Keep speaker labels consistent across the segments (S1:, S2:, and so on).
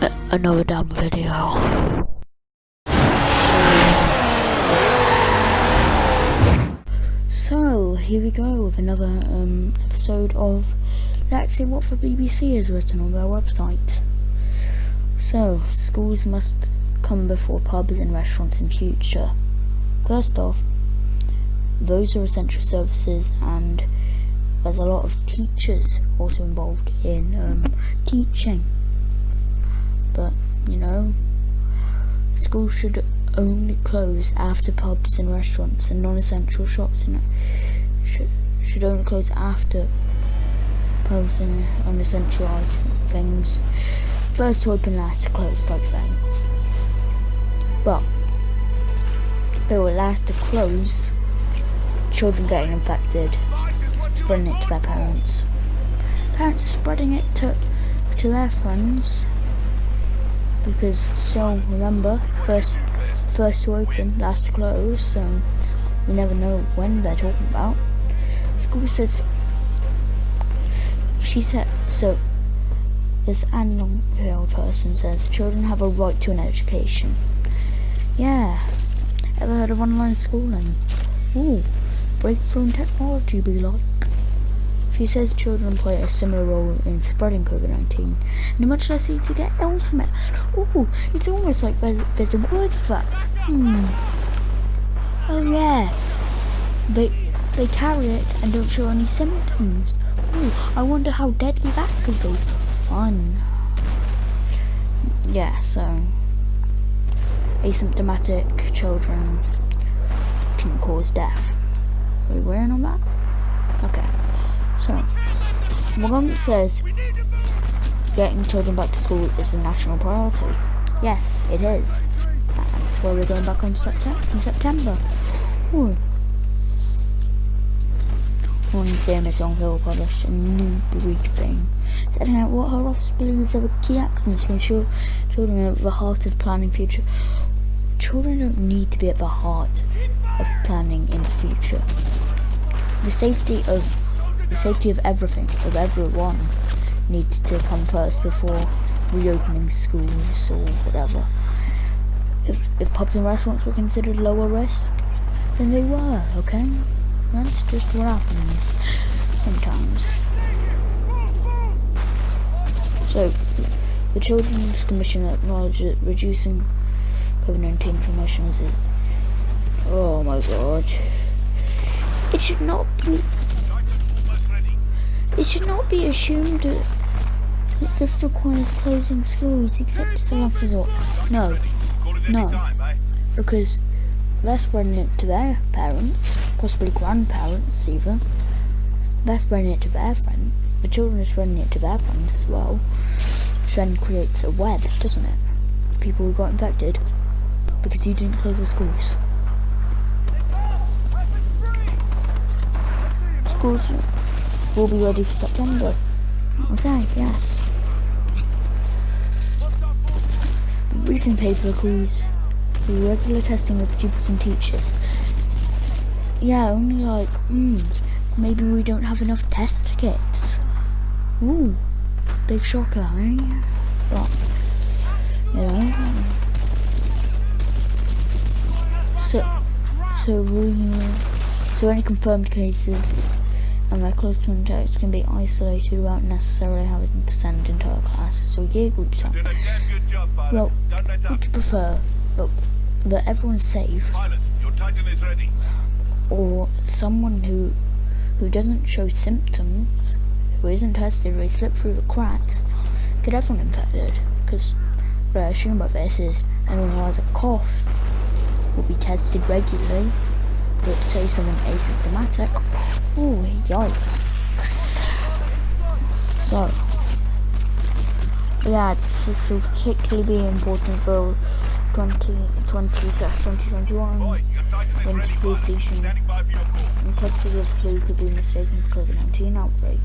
S1: another damn video. So here we go with another episode of Let's See What the BBC has written on their website. So schools must come before pubs and restaurants in future. First off, those are essential services, and there's a lot of teachers also involved in teaching. But you know, schools should only close after pubs and restaurants, and non-essential shops should only close after pubs and unessential things. First to open, last to close type thing. But they were last to close, children getting infected, spreading it to their parents spreading it to their friends, because still remember, first to open, last to close, so we never know when they're talking about. School says, so this Anne Longfield person says children have a right to an education. Yeah, ever heard of online schooling? Ooh, breakthrough in technology be like. She says children play a similar role in spreading COVID-19 and are much less easy to get ill from it. Ooh, it's almost like there's a word for that. Oh yeah, they carry it and don't show any symptoms. Ooh, I wonder how deadly that could be. Fun. Yeah, so asymptomatic children can cause death. Are we agreeing on that? Okay. So, the government says getting children back to school is a national priority. Yes, it is. That's why we're going back in September. Ooh. One day, Miss Longfield published a new briefing setting out what her office believes are the key actions to ensure children are at the heart of planning future. Children don't need to be at the heart of planning in the future. The safety of everything, of everyone, needs to come first before reopening schools or whatever. If pubs and restaurants were considered lower risk, then they were, okay? That's just what happens sometimes. So, the Children's Commission acknowledged that reducing COVID-19 transmissions is, oh my god, it should not be assumed that this requires closing schools except as a last resort. No, because they're spreading it to their parents, possibly grandparents even. They're spreading it to their friends. The children are spreading it to their friends as well, which then creates a web, doesn't it? Of people who got infected because you didn't close the schools. Schools will be ready for September. Okay, yes. The briefing paper calls for regular testing of pupils and teachers. Yeah, only like, maybe we don't have enough test kits. Ooh, big shocker, eh? But, you know. So any confirmed cases and their close contacts can be isolated without necessarily having to send entire classes or year groups out. Well, would you prefer that everyone's safe, or someone who doesn't show symptoms, who isn't tested, or slip through the cracks, get everyone infected? Because what I assume by this is anyone who has a cough will be tested regularly. But say someone asymptomatic, oh yikes. So, yeah, it's just will particularly be important for 2020/2021 winter flu season. And testing of flu could be mistaken for COVID-19 outbreak.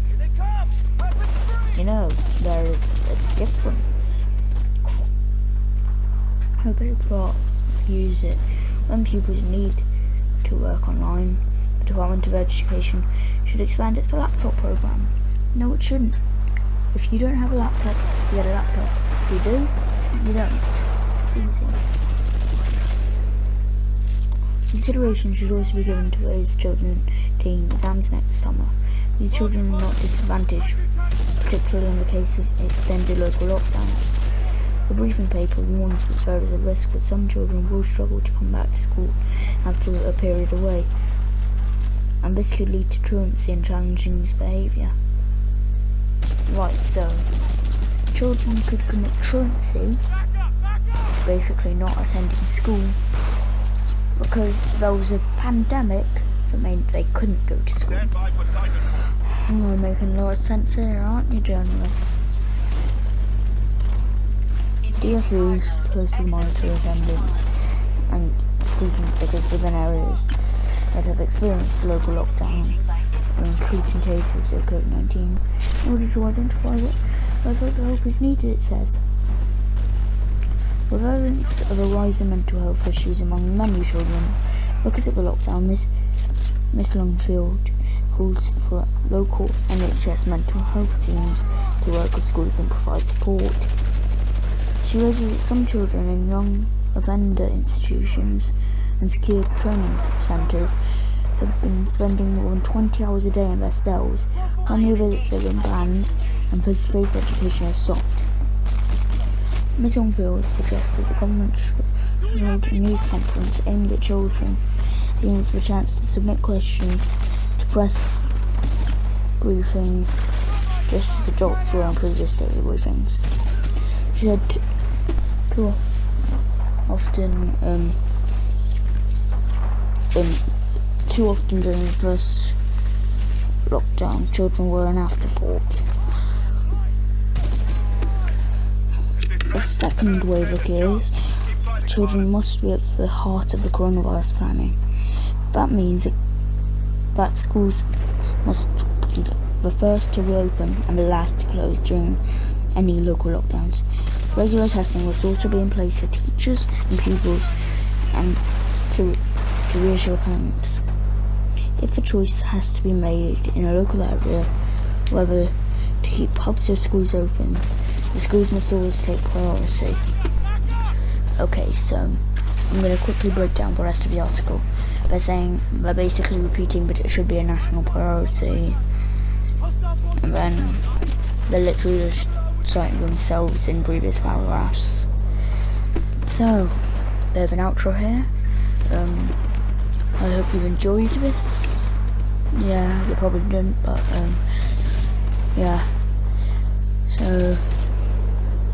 S1: You know, there is a difference. I better use it when pupils need to work online. The Department of Education should expand its laptop program. No, it shouldn't. If you don't have a laptop, you get a laptop. If you do, you don't. It's easy. Consideration should also be given to those children taking exams next summer. These children are not disadvantaged, particularly in the case of extended local lockdowns. The briefing paper warns that there is a risk that some children will struggle to come back to school after a period away, and this could lead to truancy and challenging behaviour. Right, so children could commit truancy, basically not attending school, because there was a pandemic that meant they couldn't go to school. Oh, making a lot of sense there, aren't you, journalists? DFE closely monitor attendance and exclusion figures within areas that have experienced local lockdown or increasing cases of COVID-19 in order to identify where further help is needed, it says. With evidence of a rise in mental health issues among many children because of the lockdown, Miss Longfield calls for local NHS mental health teams to work with schools and provide support. She raises that some children in young offender institutions and secure training centres have been spending more than 20 hours a day in their cells. Family visits have been banned and face-to-face education has stopped. Ms Longfield suggests that the government should hold a news conference aimed at children, giving them the chance to submit questions to press briefings, just as adults were on previous daily briefings. She said too often during the first lockdown, children were an afterthought. If second wave occurs, children must be at the heart of the coronavirus planning. That means that schools must be the first to reopen and the last to close during any local lockdowns. Regular testing must also be in place for teachers and pupils and to reassure parents. If the choice has to be made in a local area whether to keep pubs or schools open, the schools must always take priority. Okay, so I'm going to quickly break down the rest of the article. They're basically repeating that it should be a national priority, and then they're literally just citing themselves in previous paragraphs. So, bit of an outro here. I hope you enjoyed this. Yeah, you probably didn't, but yeah. So,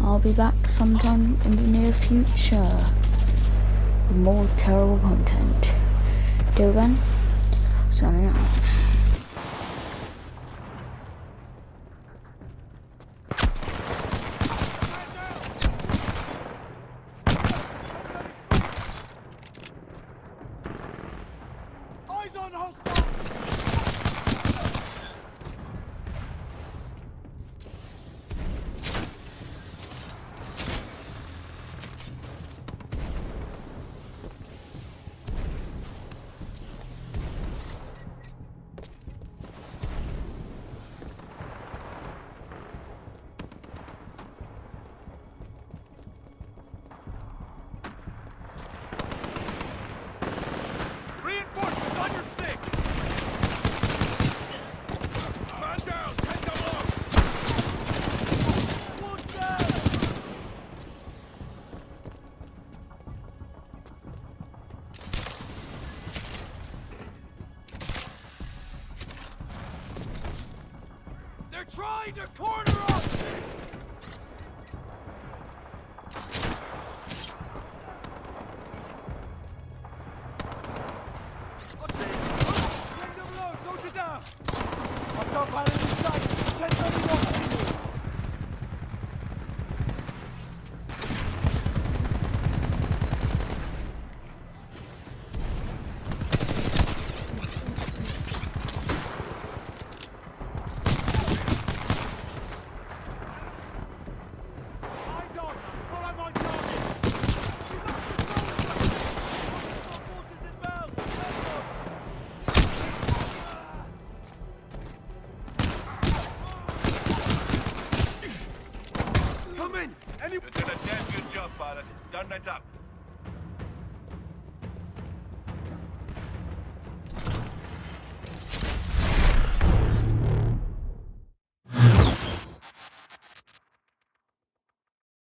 S1: I'll be back sometime in the near future with more terrible content. Till then, signing out.
S2: Eyes on hostile! Reinforcements on your six! Man down! Take them off! One down! They're trying to corner us! Did a damn good job, pilot. Don't let up.